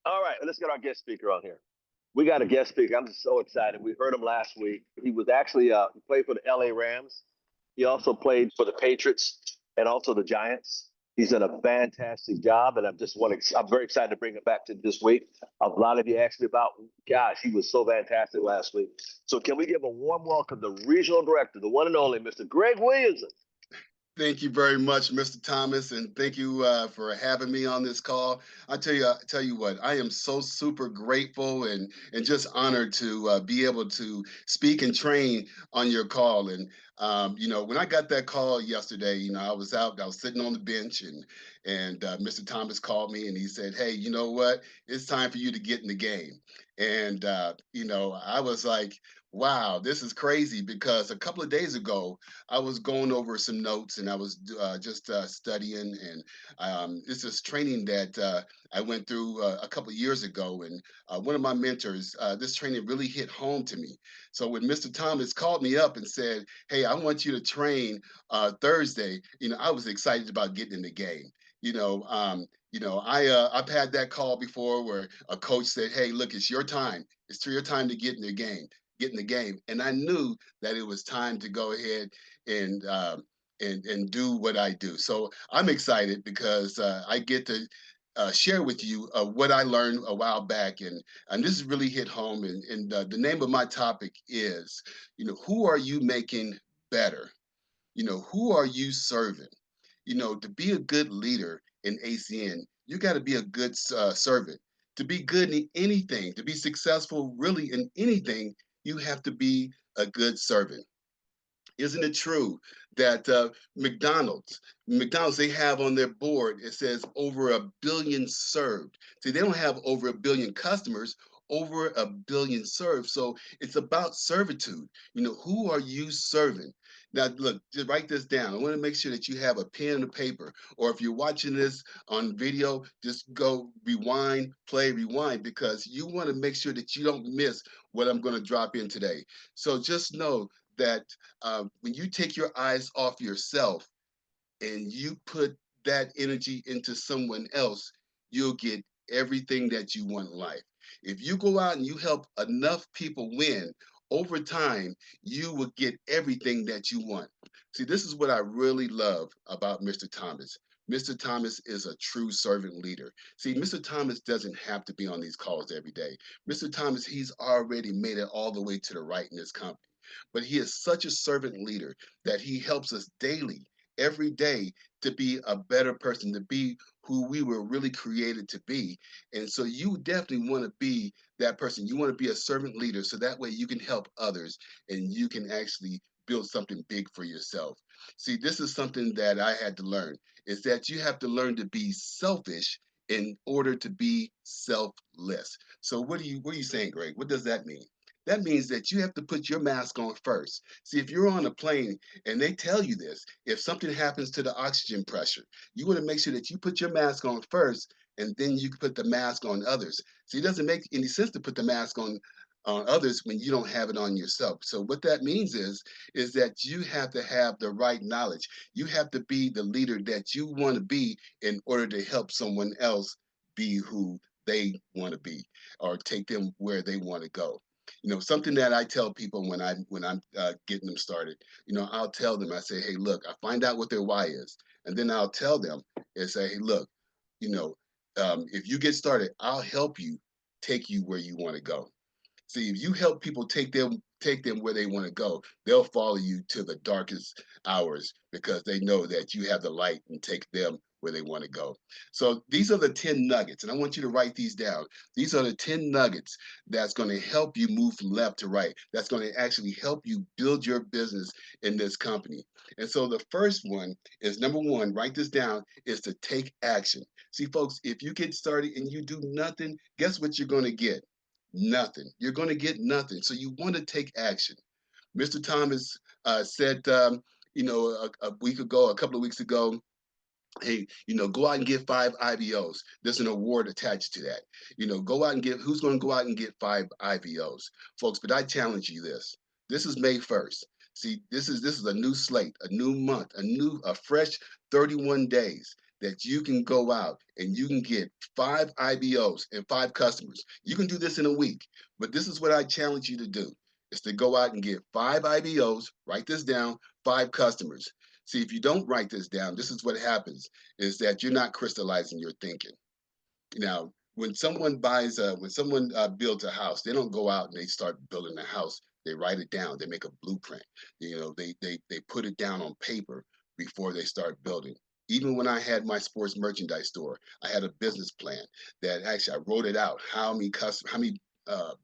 All right, let's get our guest speaker on here. We got a guest speaker. I'm just so excited. We heard him last week. He was actually he played for the LA Rams. He also played for the Patriots and also the Giants. He's done a fantastic job, and I'm very excited to bring him back to this week. A lot of you asked me about, gosh, he was so fantastic last week. So can we give a warm welcome to Regional Director, the one and only Mr. Greg Williamson? Thank you very much, Mr. Thomas, and thank you for having me on this call. I tell you what, I am so super grateful and just honored to be able to speak and train on your call. And when I got that call yesterday, I was sitting on the bench, and Mr. Thomas called me and he said, "Hey, you know what? It's time for you to get in the game." And I was like, "Wow, this is crazy," because a couple of days ago I was going over some notes and I was just studying, and it's this training that I went through a couple of years ago. And one of my mentors, this training really hit home to me. So when Mr. Thomas called me up and said, "Hey, I want you to train Thursday," I was excited about getting in the game. I've had that call before where a coach said, "Hey, look, it's your time. It's your time to get in the game." Get in the game, and I knew that it was time to go ahead and do what I do. So I'm excited because I get to share with you what I learned a while back, and this has really hit home. And the name of my topic is, who are you making better? Who are you serving? To be a good leader in ACN, you got to be a good servant. To be good in anything, to be successful really in anything, you have to be a good servant. Isn't it true that McDonald's, they have on their board, it says over a billion served. See, they don't have over a billion customers, over a billion served. So it's about servitude. Who are you serving? Now, look, just write this down. I want to make sure that you have a pen and a paper, or if you're watching this on video, just go rewind, play, rewind, because you want to make sure that you don't miss what I'm going to drop in today. So just know that when you take your eyes off yourself and you put that energy into someone else, you'll get everything that you want in life. If you go out and you help enough people win, over time, you will get everything that you want. See, this is what I really love about Mr. Thomas. Mr. Thomas is a true servant leader. See, Mr. Thomas doesn't have to be on these calls every day. Mr. Thomas, he's already made it all the way to the right in this company. But he is such a servant leader that he helps us daily, every day, to be a better person, to be who we were really created to be. And so you definitely want to be that person. You want to be a servant leader so that way you can help others and you can actually build something big for yourself. See, this is something that I had to learn, is that you have to learn to be selfish in order to be selfless. So what are you saying, Greg? What does that mean? That means that you have to put your mask on first. See, if you're on a plane and they tell you this, if something happens to the oxygen pressure, you want to make sure that you put your mask on first and then you can put the mask on others. See, it doesn't make any sense to put the mask on others when you don't have it on yourself. So what that means is that you have to have the right knowledge. You have to be the leader that you want to be in order to help someone else be who they want to be or take them where they want to go. Something that I tell people when I'm getting them started. I'll tell them, I say, "Hey, look, I find out what their why is, and then I'll tell them and say, "Hey, look, you know, if you get started, I'll help you take you where you want to go." See, if you help people take them where they want to go, they'll follow you to the darkest hours because they know that you have the light and take them where they want to go. So these are the 10 nuggets, and I want you to write these down. These are the 10 nuggets that's going to help you move from left to right. That's going to actually help you build your business in this company. And so the first one is number one, write this down, is to take action. See, folks, if you get started and you do nothing, guess what you're going to get? Nothing. You're going to get nothing. So you want to take action. Mr. Thomas said, a week ago, a couple of weeks ago, "Hey, go out and get 5 IBOs. There's an award attached to that. Go out and get, who's going to go out and get 5 IBOs, folks?" But I challenge you this. This is May 1st. See, this is a new slate, a new month, a fresh 31 days. that you can go out and you can get 5 IBOs and 5 customers. You can do this in a week, but this is what I challenge you to do, is to go out and get 5 IBOs, write this down, 5 customers. See, if you don't write this down, this is what happens, is that you're not crystallizing your thinking. Now, when someone builds a house, they don't go out and they start building a house. They write it down. They make a blueprint. They put it down on paper before they start building. Even when I had my sports merchandise store, I had a business plan that actually I wrote it out.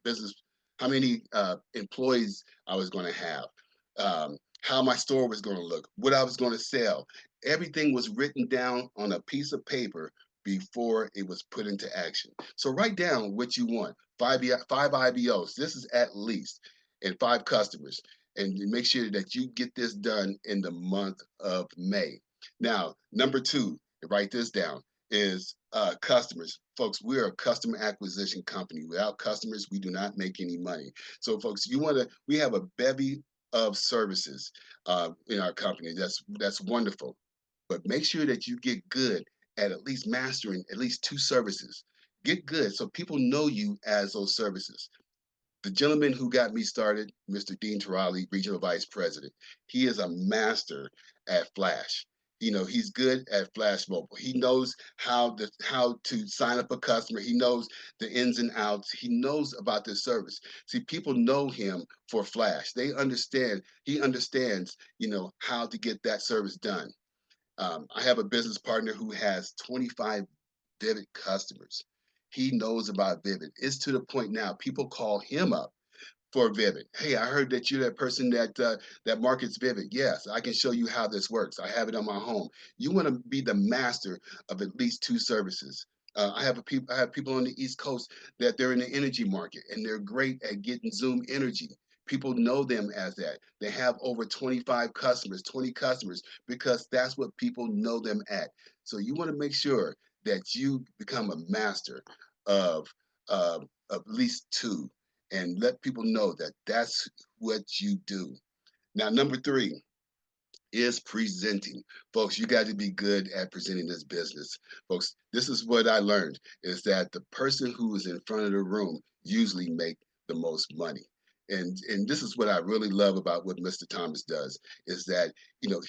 Business, how many employees I was going to have, how my store was going to look, what I was going to sell. Everything was written down on a piece of paper before it was put into action. So write down what you want. Five IBOs. This is at least, and 5 customers. And make sure that you get this done in the month of May. Now, number 2, write this down, is customers. Folks, we're a customer acquisition company. Without customers, we do not make any money. So folks, we have a bevy of services in our company. That's wonderful. But make sure that you get good at least mastering at least 2 services. Get good so people know you as those services. The gentleman who got me started, Mr. Dean Terali, Regional Vice President, he is a master at Flash. He's good at Flash Mobile. He knows how to sign up a customer. He knows the ins and outs. He knows about this service. See, people know him for Flash. He understands, how to get that service done. I have a business partner who has 25 Vivid customers. He knows about Vivid. It's to the point now people call him up for Vivid. Hey, I heard that you're that person that markets Vivid. Yes, I can show you how this works. I have it on my home. You want to be the master of at least 2 services. I have people on the East Coast that they're in the energy market and they're great at getting Zoom energy. People know them as that. They have over 25 customers, 20 customers, because that's what people know them at. So you want to make sure that you become a master of at least 2 and let people know that that's what you do. Now, number 3 is presenting. Folks, you got to be good at presenting this business. Folks, this is what I learned, is that the person who is in front of the room usually make the most money. And this is what I really love about what Mr. Thomas does, is that,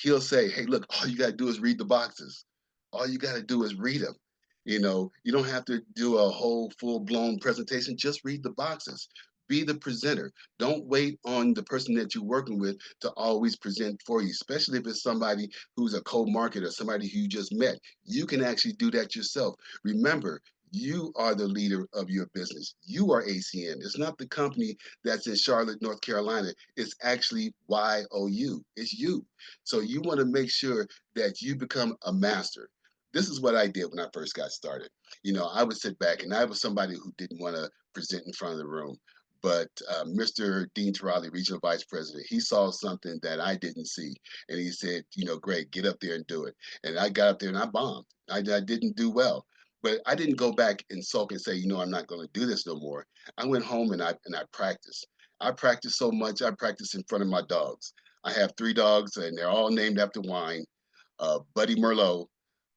he'll say, hey, look, all you got to do is read the boxes. All you got to do is read them. You don't have to do a whole full-blown presentation. Just read the boxes. Be the presenter. Don't wait on the person that you're working with to always present for you, especially if it's somebody who's a co-marketer, somebody who you just met. You can actually do that yourself. Remember, you are the leader of your business. You are ACN. It's not the company that's in Charlotte, North Carolina. It's actually YOU. It's you. So you want to make sure that you become a master. This is what I did when I first got started. I would sit back, and I was somebody who didn't want to present in front of the room. But Mr. Dean Terali, Regional Vice President, he saw something that I didn't see. And he said, Greg, get up there and do it. And I got up there and I bombed. I didn't do well. But I didn't go back and sulk and say, I'm not going to do this no more. I went home and I practiced. I practiced so much. I practiced in front of my dogs. I have 3 dogs, and they're all named after wine. Buddy Merlot,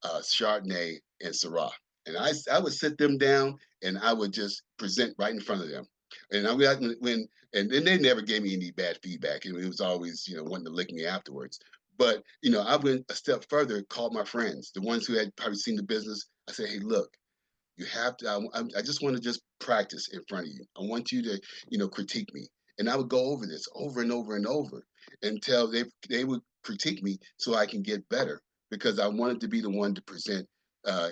Chardonnay, and Syrah. And I would sit them down and I would just present right in front of them. And and then they never gave me any bad feedback. And it was always, wanting to lick me afterwards. But, I went a step further, called my friends, the ones who had probably seen the business. I said, hey, look, you have to, I just want to just practice in front of you. I want you to, critique me. And I would go over this over and over and over until they would critique me so I can get better, because I wanted to be the one to present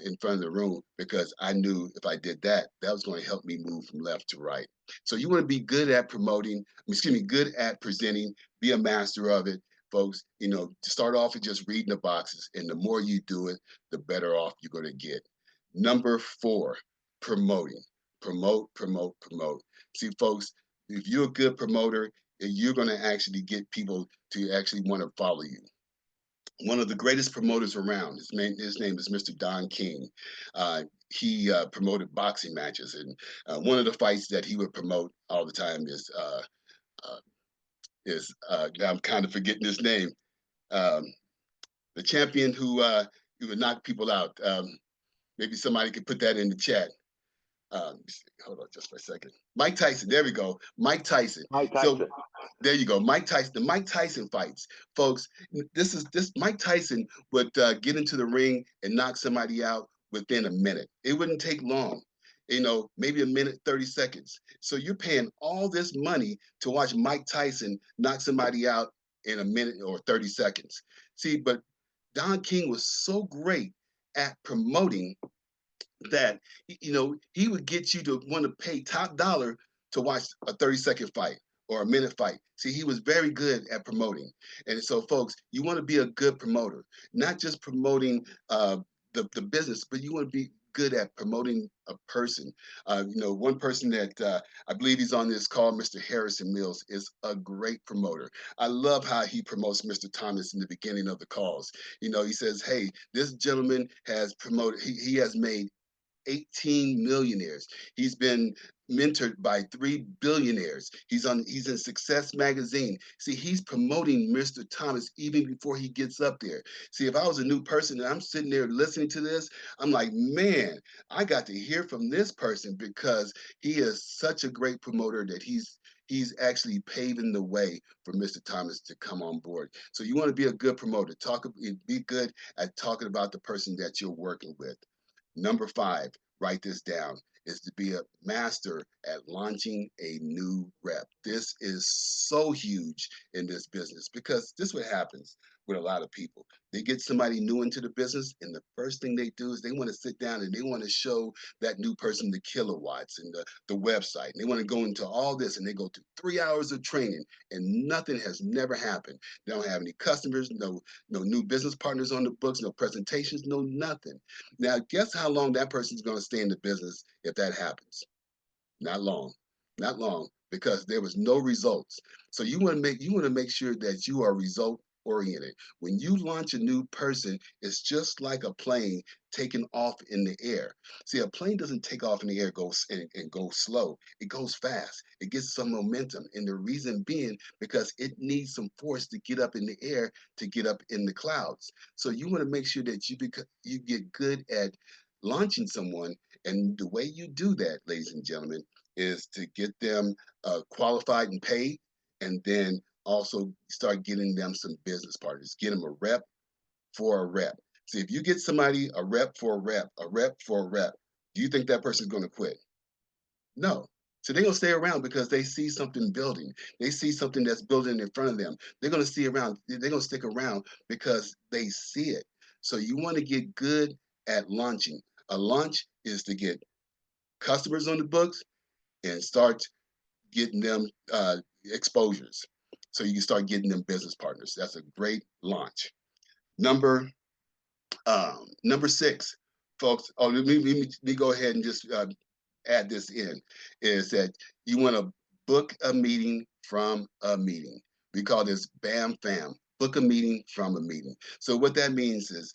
in front of the room, because I knew if I did that, that was going to help me move from left to right. So you want to be good at good at presenting, be a master of it, folks. To start off with just reading the boxes, and the more you do it, the better off you're going to get. Number 4, promoting. Promote, promote, promote. See, folks, if you're a good promoter, you're going to actually get people to actually want to follow you. One of the greatest promoters around, his name is Mr. Don King. He promoted boxing matches, and one of the fights that he would promote all the time is I'm kind of forgetting his name. The champion who it would knock people out. Maybe somebody could put that in the chat. Hold on just for a second. Mike Tyson, there we go. Mike Tyson. Mike So Tyson. there you go. Mike Tyson, the Mike Tyson fights, folks. This Mike Tyson would get into the ring and knock somebody out within a minute. It wouldn't take long. Maybe a minute, 30 seconds. So you're paying all this money to watch Mike Tyson knock somebody out in a minute or 30 seconds. See, but Don King was so great at promoting that he would get you to want to pay top dollar to watch a 30-second fight or a minute fight. See, he was very good at promoting. And so, folks, you want to be a good promoter, not just promoting the business, but you want to be good at promoting a person. One person that I believe he's on this call, Mr. Harrison Mills, is a great promoter. I love how he promotes Mr. Thomas in the beginning of the calls. He says, hey, this gentleman has promoted, he has made 18 millionaires. He's been mentored by 3 billionaires. He's in Success Magazine. See, he's promoting Mr. Thomas even before he gets up there. See, if I was a new person and I'm sitting there listening to this, I'm like, man, I got to hear from this person because he is such a great promoter that he's actually paving the way for Mr. Thomas to come on board. So you want to be a good promoter. Be good at talking about the person that you're working with. Number 5, write this down, is to be a master at launching a new rep. This is so huge in this business because this is what happens with a lot of people. They get somebody new into the business, and the first thing they do is they want to sit down and they want to show that new person the kilowatts and the website. And they want to go into all this, and they go through 3 hours of training, and nothing has never happened. They don't have any customers, no new business partners on the books, no presentations, no nothing. Now, guess how long that person's going to stay in the business if that happens? Not long, not long, because there was no results. So you want to make sure that you are result oriented. When you launch a new person, it's just like a plane taking off in the air. See, a plane doesn't take off in the air and go slow. It goes fast. It gets some momentum, and the reason being because it needs some force to get up in the air to get up in the clouds. So you want to make sure that you get good at launching someone, and the way you do that, ladies and gentlemen, is to get them qualified and paid, and then also start getting them some business partners. Get them a rep for a rep. See, if you get somebody a rep for a rep, a rep for a rep, do you think that person's going to quit? No. So they're going to stay around because they see something building. They see something that's building in front of them. They're going to stay around. They're going to stick around because they see it. So you want to get good at launching. A launch is to get customers on the books and start getting them exposures. So you can start getting them business partners. That's a great launch. Number 6, folks. Oh, let me go ahead and just add this in. Is that you want to book a meeting from a meeting? We call this BAM FAM. Book a meeting from a meeting. So what that means is,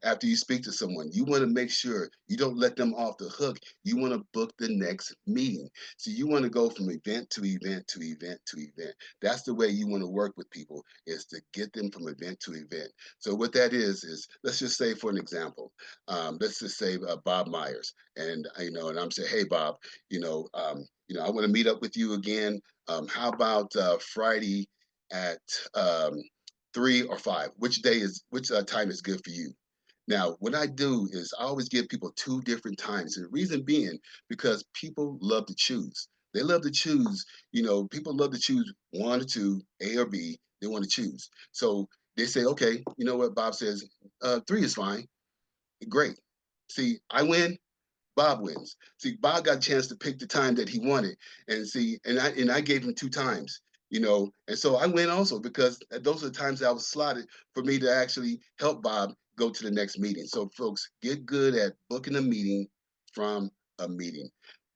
after you speak to someone, you want to make sure you don't let them off the hook. You want to book the next meeting. So you want to go from event to event to event to event. That's the way you want to work with people, is to get them from event to event. So what that is let's just say, for an example, let's just say Bob Myers, and and I'm saying, hey Bob, I want to meet up with you again. How about Friday at 3 or 5? Which time is good for you? Now, what I do is I always give people 2 different times. And the reason being, because people love to choose. They love to choose, people love to choose 1 or 2, A or B. They want to choose. So they say, okay, you know what? Bob says, 3 is fine. Great. See, I win, Bob wins. See, Bob got a chance to pick the time that he wanted, and I gave him 2 times, and so I win also because those are the times that I was slotted for me to actually help Bob go to the next meeting. So, folks, get good at booking a meeting from a meeting.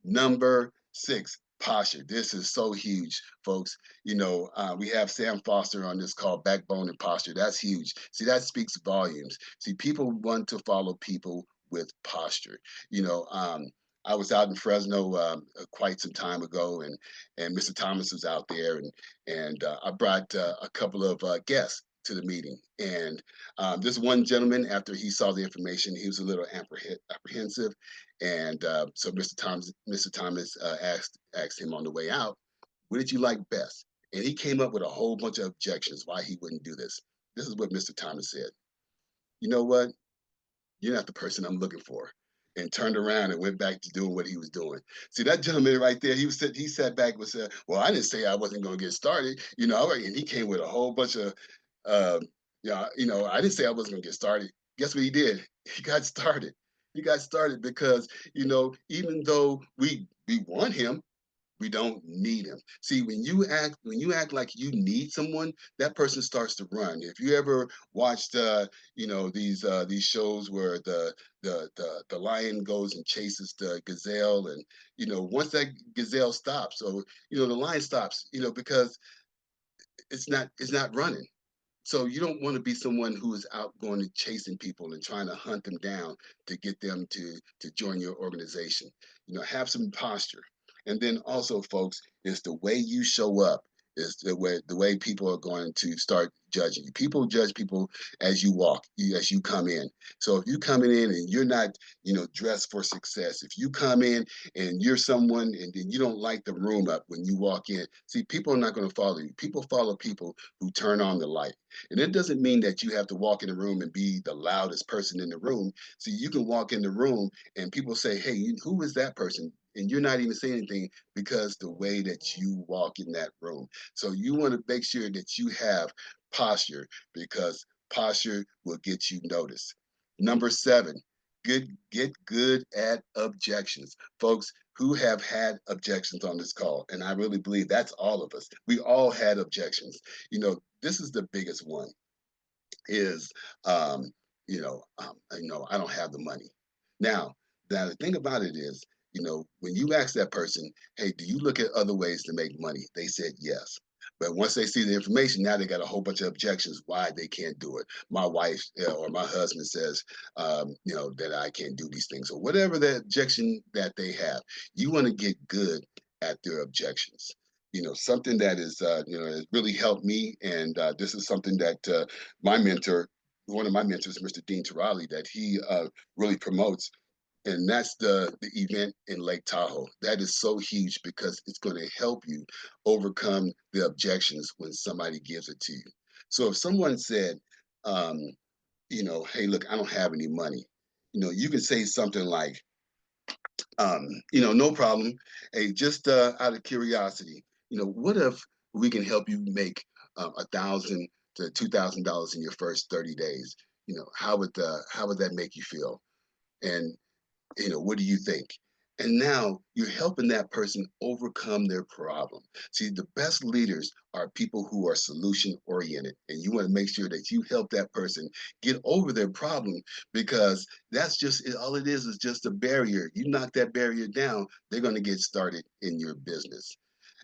Number 6, posture. This is so huge, folks. We have Sam Foster on this called Backbone and Posture. That's huge. See, that speaks volumes. See, people want to follow people with posture. I was out in Fresno quite some time ago, and Mr. Thomas was out there, and I brought a couple of guests. to the meeting. And this one gentleman, after he saw the information, he was a little apprehensive. And so Mr. Thomas asked him on the way out, what did you like best? And he came up with a whole bunch of objections why he wouldn't do this. This is what Mr. Thomas said. You know what? You're not the person I'm looking for. And turned around and went back to doing what he was doing. See, that gentleman right there, he sat back and said, well, I didn't say I wasn't going to get started, and he came with a whole bunch of, uh, I didn't say I wasn't going to get started. Guess what he did? He got started. He got started because, even though we want him, we don't need him. See, when you act like you need someone, that person starts to run. If you ever watched these shows where the lion goes and chases the gazelle, and once that gazelle stops, or the lion stops, because it's not running. So you don't want to be someone who is out going and chasing people and trying to hunt them down to get them to join your organization. Have some posture. And then also, folks, is the way you show up is the way people are going to start judging you. People judge people as you walk, as you come in. So if you coming in and you're not, dressed for success, if you come in and you're someone and then you don't light the room up when you walk in, see, people are not going to follow you. People follow people who turn on the light. And it doesn't mean that you have to walk in the room and be the loudest person in the room. See, you can walk in the room and people say, hey, who is that person? And you're not even saying anything because the way that you walk in that room. So you want to make sure that you have posture, because posture will get you noticed. Number 7, get good at objections. Folks, who have had objections on this call, and I really believe that's all of us. We all had objections. This is the biggest one, is I don't have the money. Now the thing about it is, when you ask that person, hey, do you look at other ways to make money? They said yes. But once they see the information, now they got a whole bunch of objections why they can't do it. My wife or my husband says, that I can't do these things, or whatever the objection that they have. You want to get good at their objections. Something that has really helped me, and this is something that my mentor, one of my mentors, Mr. Dean Turali, that he really promotes, and that's the event in Lake Tahoe. That is so huge because it's going to help you overcome the objections when somebody gives it to you. So if someone said, um, hey, look, I don't have any money, you can say something like, no problem. Hey, just out of curiosity, what if we can help you make $1,000 to $2,000 in your first 30 days? How would that make you feel? And what do you think? And now you're helping that person overcome their problem. See, the best leaders are people who are solution oriented, and you want to make sure that you help that person get over their problem, because that's just all it is just a barrier. You knock that barrier down, they're going to get started in your business.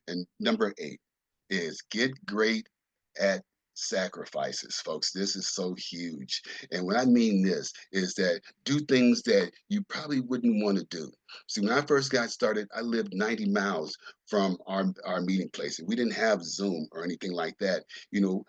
And number 8 is get great at sacrifices, folks. This is so huge. And what I mean this is that do things that you probably wouldn't want to do. See, when I first got started, I lived 90 miles from our meeting place, and we didn't have Zoom or anything like that.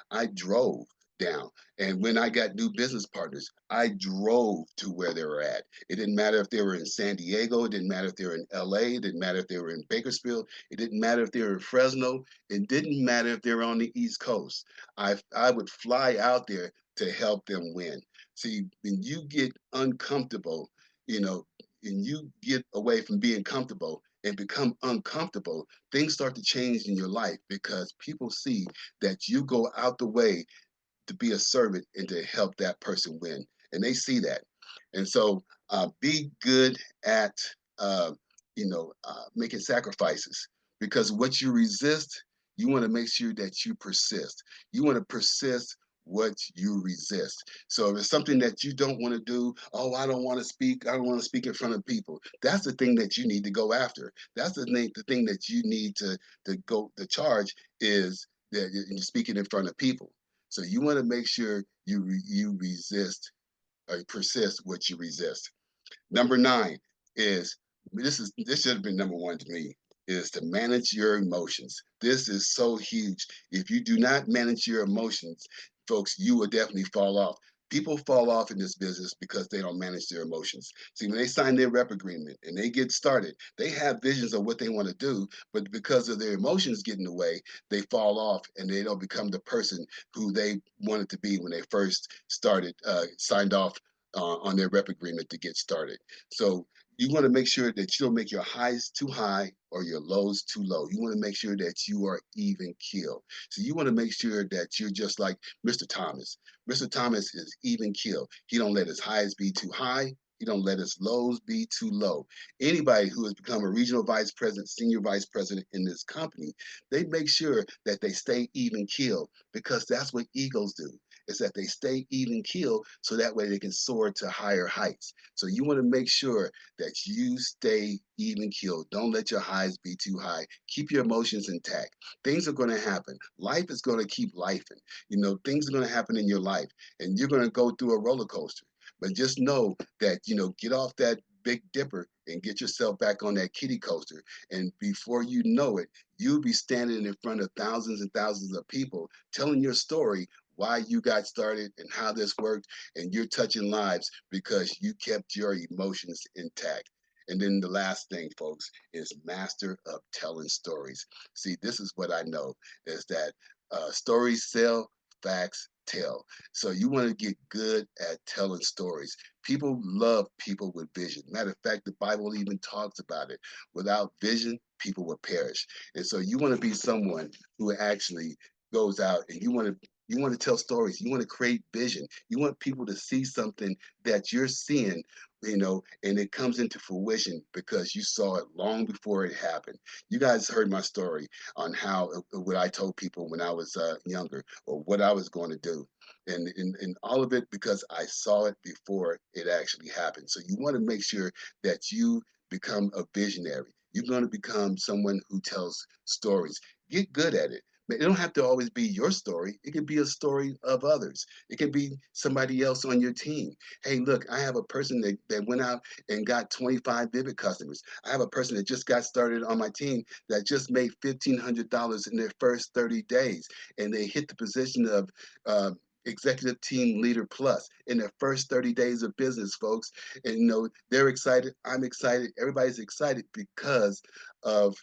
I drove down. And when I got new business partners, I drove to where they were at. It didn't matter if they were in San Diego. It didn't matter if they were in LA. It didn't matter if they were in Bakersfield. It didn't matter if they were in Fresno. It didn't matter if they were on the East Coast. I would fly out there to help them win. See, when you get uncomfortable, and you get away from being comfortable and become uncomfortable, things start to change in your life, because people see that you go out the way to be a servant and to help that person win. And they see that. And so be good at, making sacrifices, because what you resist, you want to make sure that you persist. You want to persist what you resist. So if it's something that you don't want to do, oh, I don't want to speak. I don't want to speak in front of people. That's the thing that you need to go after. That's the thing that you need to go. The charge is that you're speaking in front of people. So you want to make sure you resist or persist what you resist. Number 9 is this should have been number 1 to me, is to manage your emotions. This is so huge. If you do not manage your emotions, folks, you will definitely fall off. People fall off in this business because they don't manage their emotions. See, when they sign their rep agreement and they get started, they have visions of what they want to do, but because of their emotions getting in the way, they fall off and they don't become the person who they wanted to be when they first started, signed off on their rep agreement to get started. So you want to make sure that you don't make your highs too high or your lows too low. You want to make sure that you are even keel. So you want to make sure that you're just like Mr. Thomas. Mr. Thomas is even keel. He don't let his highs be too high. He don't let his lows be too low. Anybody who has become a regional vice president, senior vice president in this company, they make sure that they stay even keel because that's what eagles do. Is that they stay even keel so that way they can soar to higher heights. So you want to make sure that you stay even keel. Don't let your highs be too high. Keep your emotions intact. Things are going to happen. Life is going to keep lifing. Things are going to happen in your life, and you're going to go through a roller coaster. But just know that, get off that Big Dipper and get yourself back on that kiddie coaster. And before you know it, you'll be standing in front of thousands and thousands of people telling your story, why you got started and how this worked, and you're touching lives because you kept your emotions intact. And then the last thing, folks, is master of telling stories. See, this is what I know is that stories sell, facts tell. So you want to get good at telling stories. People love people with vision. Matter of fact, the Bible even talks about it. Without vision, people will perish. And so you want to be someone who actually goes out and you want to tell stories. You want to create vision. You want people to see something that you're seeing, and it comes into fruition because you saw it long before it happened. You guys heard my story on how what I told people when I was younger or what I was going to do. And all of it because I saw it before it actually happened. So you want to make sure that you become a visionary. You're going to become someone who tells stories. Get good at it. But it don't have to always be your story. It could be a story of others. It could be somebody else on your team. Hey, look, I have a person that went out and got 25 Vivid customers. I have a person that just got started on my team that just made $1,500 in their first 30 days. And they hit the position of executive team leader plus in their first 30 days of business, folks. And they're excited. I'm excited. Everybody's excited because of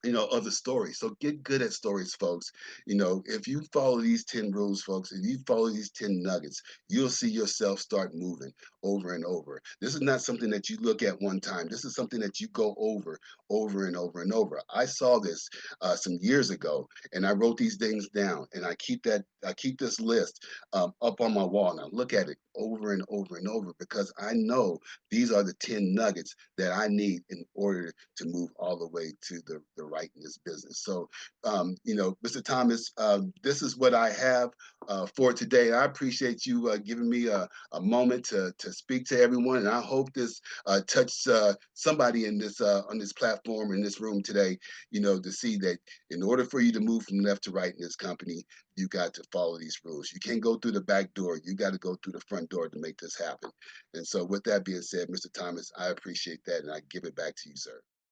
of the story. So get good at stories, folks. If you follow these 10 rules, folks, if you follow these 10 nuggets, you'll see yourself start moving over and over. This is not something that you look at one time. This is something that you go over and over and over. I saw this some years ago, and I wrote these things down, and I keep this list up on my wall, and I look at it over and over and over because I know these are the 10 nuggets that I need in order to move all the way to the right in this business. So, Mr. Thomas, this is what I have for today. I appreciate you giving me a moment to speak to everyone, and I hope this touched somebody in this on this platform in this room today. To see that in order for you to move from left to right in this company, you got to follow these rules. You can't go through the back door. You got to go through the front door to make this happen. And so, with that being said, Mr. Thomas, I appreciate that, and I give it back to you, sir.